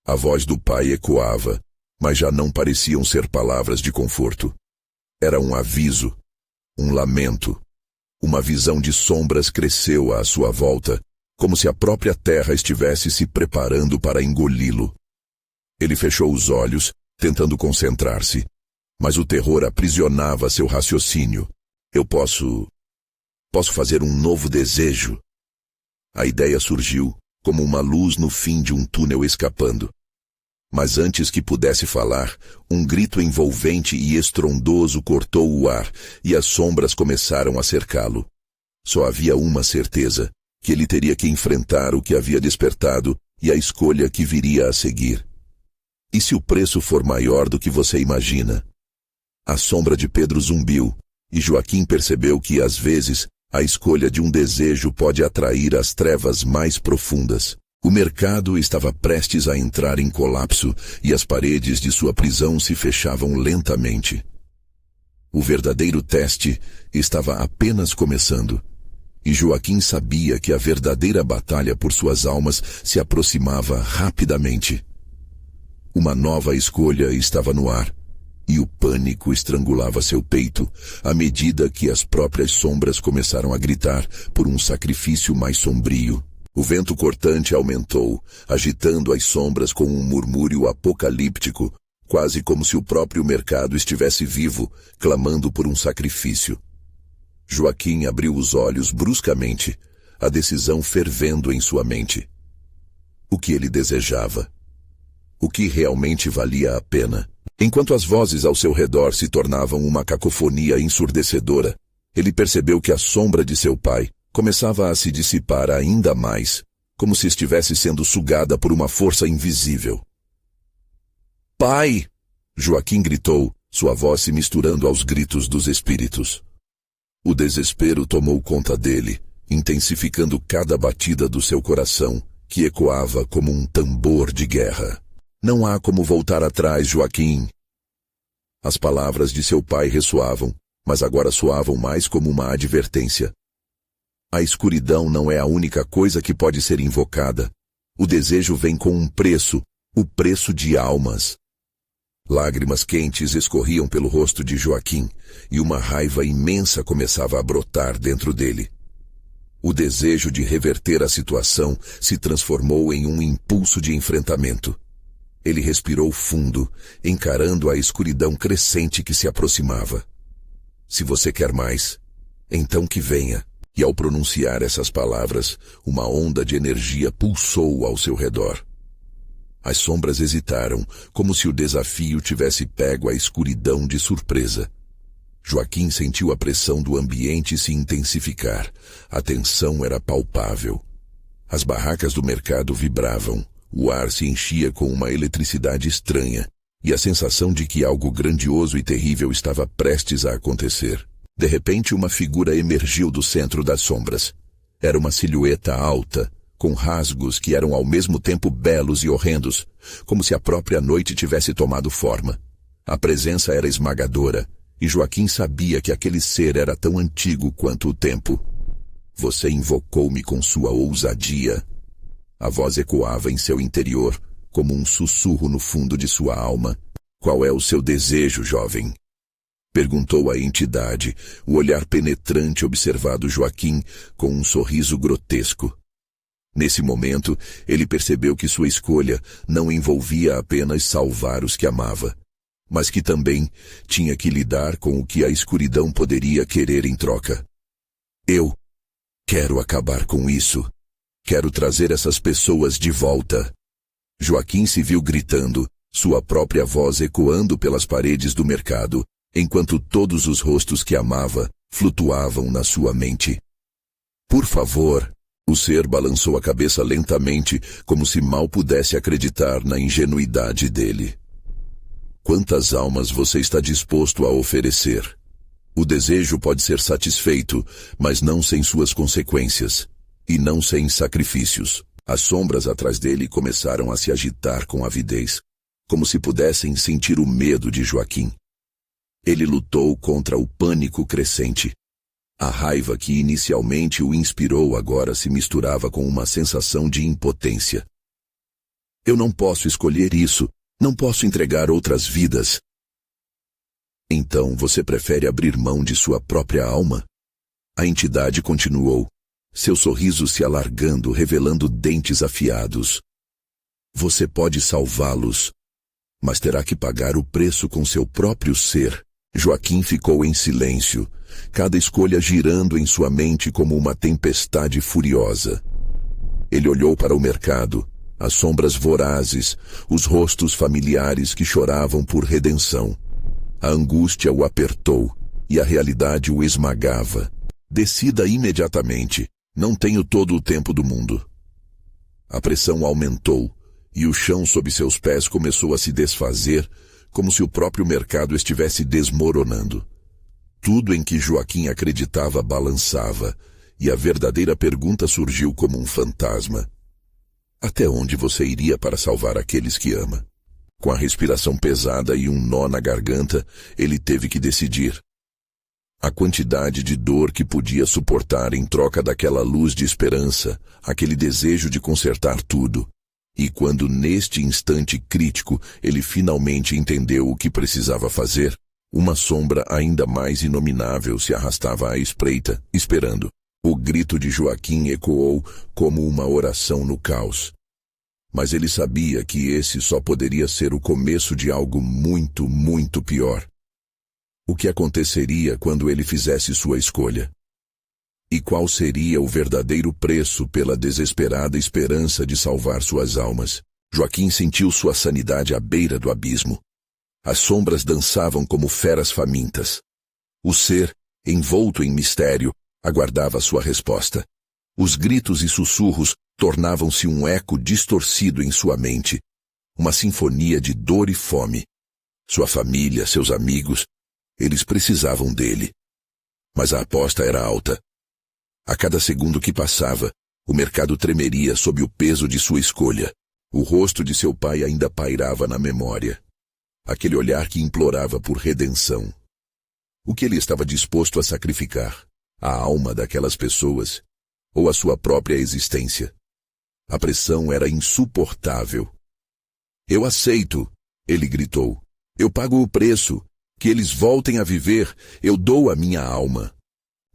A voz do pai ecoava, mas já não pareciam ser palavras de conforto. Era um aviso, um lamento. Uma visão de sombras cresceu à sua volta, como se a própria terra estivesse se preparando para engoli-lo. Ele fechou os olhos, tentando concentrar-se, mas o terror aprisionava seu raciocínio. Eu posso fazer um novo desejo. A ideia surgiu como uma luz no fim de um túnel escapando. Mas antes que pudesse falar, um grito envolvente e estrondoso cortou o ar e as sombras começaram a cercá-lo. Só havia uma certeza, que ele teria que enfrentar o que havia despertado e a escolha que viria a seguir. E se o preço for maior do que você imagina? A sombra de Pedro zumbiu, e Joaquim percebeu que, às vezes, a escolha de um desejo pode atrair as trevas mais profundas. O mercado estava prestes a entrar em colapso e as paredes de sua prisão se fechavam lentamente. O verdadeiro teste estava apenas começando, e Joaquim sabia que a verdadeira batalha por suas almas se aproximava rapidamente. Uma nova escolha estava no ar, e o pânico estrangulava seu peito à medida que as próprias sombras começaram a gritar por um sacrifício mais sombrio. O vento cortante aumentou, agitando as sombras com um murmúrio apocalíptico, quase como se o próprio mercado estivesse vivo, clamando por um sacrifício. Joaquim abriu os olhos bruscamente, a decisão fervendo em sua mente. O que ele desejava? O que realmente valia a pena? Enquanto as vozes ao seu redor se tornavam uma cacofonia ensurdecedora, ele percebeu que a sombra de seu pai começava a se dissipar ainda mais, como se estivesse sendo sugada por uma força invisível. "Pai!" Joaquim gritou, sua voz se misturando aos gritos dos espíritos. O desespero tomou conta dele, intensificando cada batida do seu coração, que ecoava como um tambor de guerra. "Não há como voltar atrás, Joaquim." As palavras de seu pai ressoavam, mas agora soavam mais como uma advertência. A escuridão não é a única coisa que pode ser invocada. O desejo vem com um preço, o preço de almas. Lágrimas quentes escorriam pelo rosto de Joaquim, e uma raiva imensa começava a brotar dentro dele. O desejo de reverter a situação se transformou em um impulso de enfrentamento. Ele respirou fundo, encarando a escuridão crescente que se aproximava. "Se você quer mais, então que venha." E ao pronunciar essas palavras, uma onda de energia pulsou ao seu redor. As sombras hesitaram, como se o desafio tivesse pego a escuridão de surpresa. Joaquim sentiu a pressão do ambiente se intensificar. A tensão era palpável. As barracas do mercado vibravam, o ar se enchia com uma eletricidade estranha, e a sensação de que algo grandioso e terrível estava prestes a acontecer. De repente, uma figura emergiu do centro das sombras. Era uma silhueta alta, com rasgos que eram ao mesmo tempo belos e horrendos, como se a própria noite tivesse tomado forma. A presença era esmagadora, e Joaquim sabia que aquele ser era tão antigo quanto o tempo. "Você invocou-me com sua ousadia." A voz ecoava em seu interior, como um sussurro no fundo de sua alma. "Qual é o seu desejo, jovem?" Perguntou a entidade, o olhar penetrante observado Joaquim com um sorriso grotesco. Nesse momento, ele percebeu que sua escolha não envolvia apenas salvar os que amava, mas que também tinha que lidar com o que a escuridão poderia querer em troca. "Eu quero acabar com isso. Quero trazer essas pessoas de volta." Joaquim se viu gritando, sua própria voz ecoando pelas paredes do mercado, enquanto todos os rostos que amava flutuavam na sua mente. "Por favor." O ser balançou a cabeça lentamente, como se mal pudesse acreditar na ingenuidade dele. "Quantas almas você está disposto a oferecer? O desejo pode ser satisfeito, mas não sem suas consequências, e não sem sacrifícios." As sombras atrás dele começaram a se agitar com avidez, como se pudessem sentir o medo de Joaquim. Ele lutou contra o pânico crescente. A raiva que inicialmente o inspirou agora se misturava com uma sensação de impotência. Eu não posso escolher isso, não posso entregar outras vidas. Então você prefere abrir mão de sua própria alma? A entidade continuou, seu sorriso se alargando, revelando dentes afiados. Você pode salvá-los, mas terá que pagar o preço com seu próprio ser. Joaquim ficou em silêncio, cada escolha girando em sua mente como uma tempestade furiosa. Ele olhou para o mercado, as sombras vorazes, os rostos familiares que choravam por redenção. A angústia o apertou e a realidade o esmagava. Decida imediatamente. Não tenho todo o tempo do mundo. A pressão aumentou e o chão sob seus pés começou a se desfazer, como se o próprio mercado estivesse desmoronando. Tudo em que Joaquim acreditava balançava, e a verdadeira pergunta surgiu como um fantasma. Até onde você iria para salvar aqueles que ama? Com a respiração pesada e um nó na garganta, ele teve que decidir. A quantidade de dor que podia suportar em troca daquela luz de esperança, aquele desejo de consertar tudo. E quando neste instante crítico ele finalmente entendeu o que precisava fazer, uma sombra ainda mais inominável se arrastava à espreita, esperando. O grito de Joaquim ecoou como uma oração no caos. Mas ele sabia que esse só poderia ser o começo de algo muito, muito pior. O que aconteceria quando ele fizesse sua escolha? E qual seria o verdadeiro preço pela desesperada esperança de salvar suas almas? Joaquim sentiu sua sanidade à beira do abismo. As sombras dançavam como feras famintas. O ser, envolto em mistério, aguardava sua resposta. Os gritos e sussurros tornavam-se um eco distorcido em sua mente, uma sinfonia de dor e fome. Sua família, seus amigos, eles precisavam dele. Mas a aposta era alta. A cada segundo que passava, o mercado tremeria sob o peso de sua escolha. O rosto de seu pai ainda pairava na memória. Aquele olhar que implorava por redenção. O que ele estava disposto a sacrificar? A alma daquelas pessoas? Ou a sua própria existência? A pressão era insuportável. Eu aceito, ele gritou. Eu pago o preço. Que eles voltem a viver, eu dou a minha alma.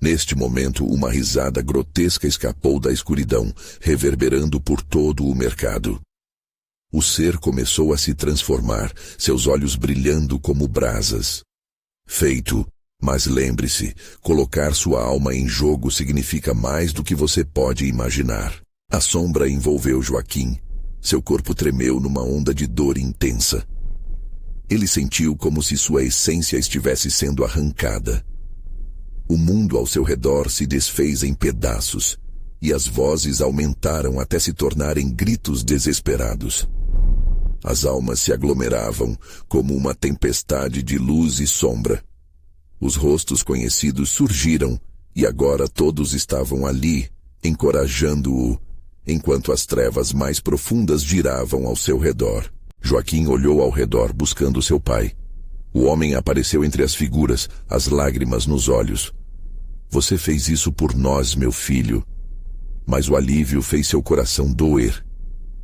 Neste momento, uma risada grotesca escapou da escuridão, reverberando por todo o mercado. O ser começou a se transformar, seus olhos brilhando como brasas. Feito, mas lembre-se, colocar sua alma em jogo significa mais do que você pode imaginar. A sombra envolveu Joaquim. Seu corpo tremeu numa onda de dor intensa. Ele sentiu como se sua essência estivesse sendo arrancada. O mundo ao seu redor se desfez em pedaços, e as vozes aumentaram até se tornarem gritos desesperados. As almas se aglomeravam como uma tempestade de luz e sombra. Os rostos conhecidos surgiram, e agora todos estavam ali, encorajando-o, enquanto as trevas mais profundas giravam ao seu redor. Joaquim olhou ao redor buscando seu pai. O homem apareceu entre as figuras, as lágrimas nos olhos. Você fez isso por nós, meu filho. Mas o alívio fez seu coração doer.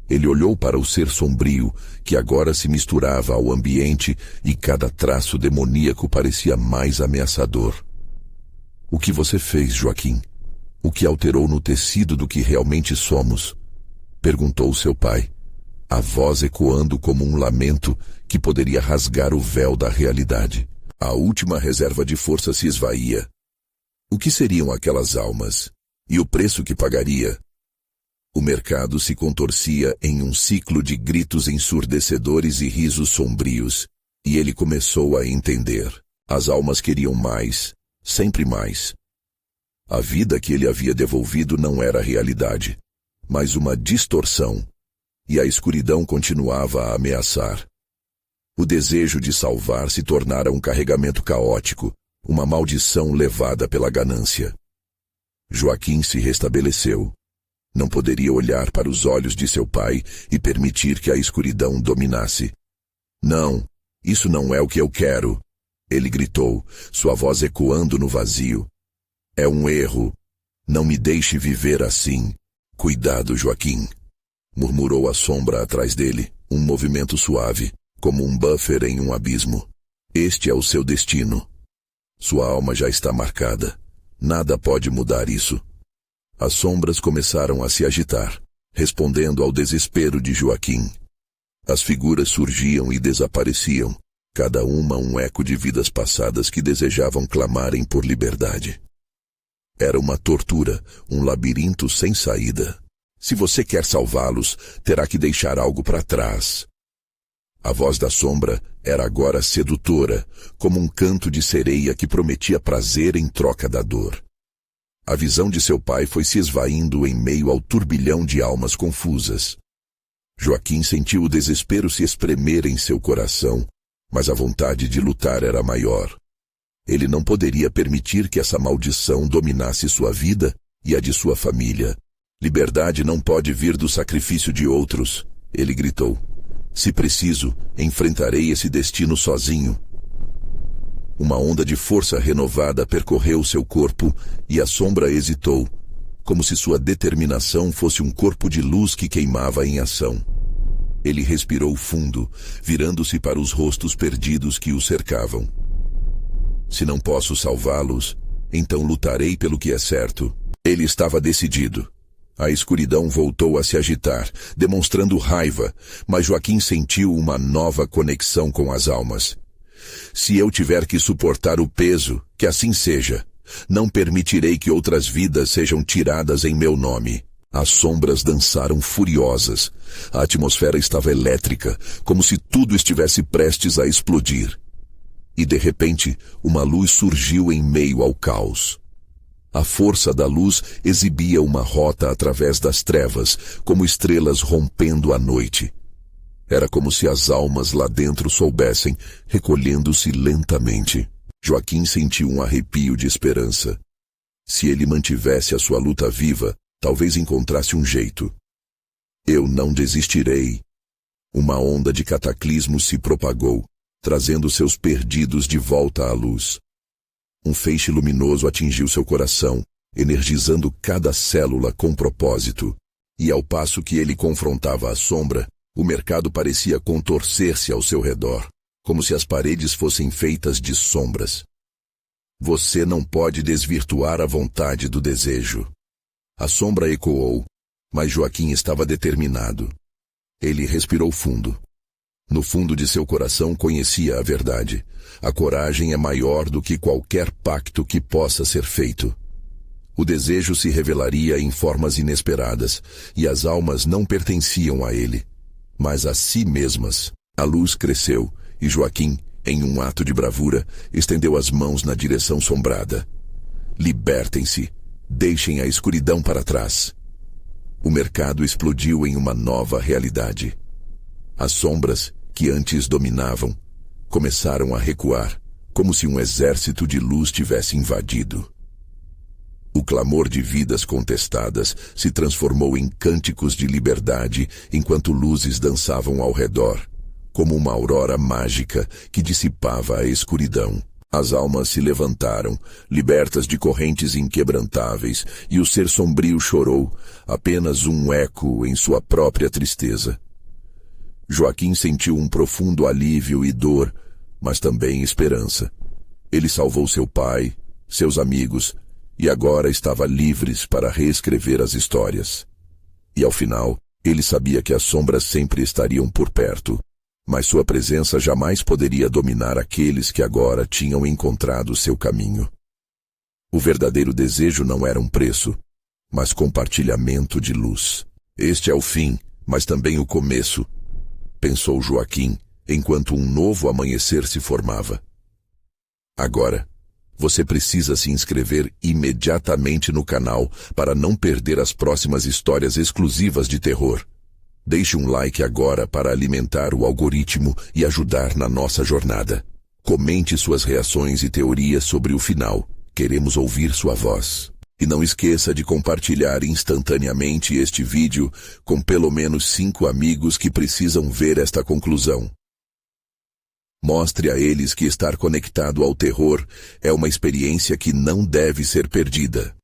Ele olhou para o ser sombrio, que agora se misturava ao ambiente e cada traço demoníaco parecia mais ameaçador. O que você fez, Joaquim? O que alterou no tecido do que realmente somos? Perguntou seu pai. A voz ecoando como um lamento que poderia rasgar o véu da realidade. A última reserva de força se esvaía. O que seriam aquelas almas? E o preço que pagaria? O mercado se contorcia em um ciclo de gritos ensurdecedores e risos sombrios, e ele começou a entender. As almas queriam mais, sempre mais. A vida que ele havia devolvido não era realidade, mas uma distorção. E a escuridão continuava a ameaçar. O desejo de salvar se tornara um carregamento caótico, uma maldição levada pela ganância. Joaquim se restabeleceu. Não poderia olhar para os olhos de seu pai e permitir que a escuridão dominasse. Não, isso não é o que eu quero, ele gritou, sua voz ecoando no vazio. É um erro. Não me deixe viver assim. Cuidado, Joaquim, murmurou a sombra atrás dele, um movimento suave, como um buffer em um abismo. Este é o seu destino. Sua alma já está marcada. Nada pode mudar isso. As sombras começaram a se agitar, respondendo ao desespero de Joaquim. As figuras surgiam e desapareciam, cada uma um eco de vidas passadas que desejavam clamarem por liberdade. Era uma tortura, um labirinto sem saída. Se você quer salvá-los, terá que deixar algo para trás. A voz da sombra era agora sedutora, como um canto de sereia que prometia prazer em troca da dor. A visão de seu pai foi se esvaindo em meio ao turbilhão de almas confusas. Joaquim sentiu o desespero se espremer em seu coração, mas a vontade de lutar era maior. Ele não poderia permitir que essa maldição dominasse sua vida e a de sua família. Liberdade não pode vir do sacrifício de outros, ele gritou. Se preciso, enfrentarei esse destino sozinho. Uma onda de força renovada percorreu seu corpo e a sombra hesitou, como se sua determinação fosse um corpo de luz que queimava em ação. Ele respirou fundo, virando-se para os rostos perdidos que o cercavam. Se não posso salvá-los, então lutarei pelo que é certo. Ele estava decidido. A escuridão voltou a se agitar, demonstrando raiva, mas Joaquim sentiu uma nova conexão com as almas. Se eu tiver que suportar o peso, que assim seja. Não permitirei que outras vidas sejam tiradas em meu nome. As sombras dançaram furiosas. A atmosfera estava elétrica, como se tudo estivesse prestes a explodir. E de repente, uma luz surgiu em meio ao caos. A força da luz exibia uma rota através das trevas, como estrelas rompendo a noite. Era como se as almas lá dentro soubessem, recolhendo-se lentamente. Joaquim sentiu um arrepio de esperança. Se ele mantivesse a sua luta viva, talvez encontrasse um jeito. Eu não desistirei. Uma onda de cataclismo se propagou, trazendo seus perdidos de volta à luz. Um feixe luminoso atingiu seu coração, energizando cada célula com propósito. E ao passo que ele confrontava a sombra, o mercado parecia contorcer-se ao seu redor, como se as paredes fossem feitas de sombras. Você não pode desvirtuar a vontade do desejo. A sombra ecoou, mas Joaquim estava determinado. Ele respirou fundo. No fundo de seu coração conhecia a verdade. A coragem é maior do que qualquer pacto que possa ser feito. O desejo se revelaria em formas inesperadas, e as almas não pertenciam a ele, mas a si mesmas. A luz cresceu, e Joaquim, em um ato de bravura, estendeu as mãos na direção sombrada. Libertem-se, deixem a escuridão para trás. O mercado explodiu em uma nova realidade. As sombras, que antes dominavam, começaram a recuar, como se um exército de luz tivesse invadido. O clamor de vidas contestadas se transformou em cânticos de liberdade enquanto luzes dançavam ao redor, como uma aurora mágica que dissipava a escuridão. As almas se levantaram, libertas de correntes inquebrantáveis, e o ser sombrio chorou, apenas um eco em sua própria tristeza. Joaquim sentiu um profundo alívio e dor, mas também esperança. Ele salvou seu pai, seus amigos, e agora estava livres para reescrever as histórias. E ao final, ele sabia que as sombras sempre estariam por perto, mas sua presença jamais poderia dominar aqueles que agora tinham encontrado seu caminho. O verdadeiro desejo não era um preço, mas compartilhamento de luz. Este é o fim, mas também o começo, pensou Joaquim, enquanto um novo amanhecer se formava. Agora, você precisa se inscrever imediatamente no canal para não perder as próximas histórias exclusivas de terror. Deixe um like agora para alimentar o algoritmo e ajudar na nossa jornada. Comente suas reações e teorias sobre o final. Queremos ouvir sua voz. E não esqueça de compartilhar instantaneamente este vídeo com pelo menos 5 amigos que precisam ver esta conclusão. Mostre a eles que estar conectado ao terror é uma experiência que não deve ser perdida.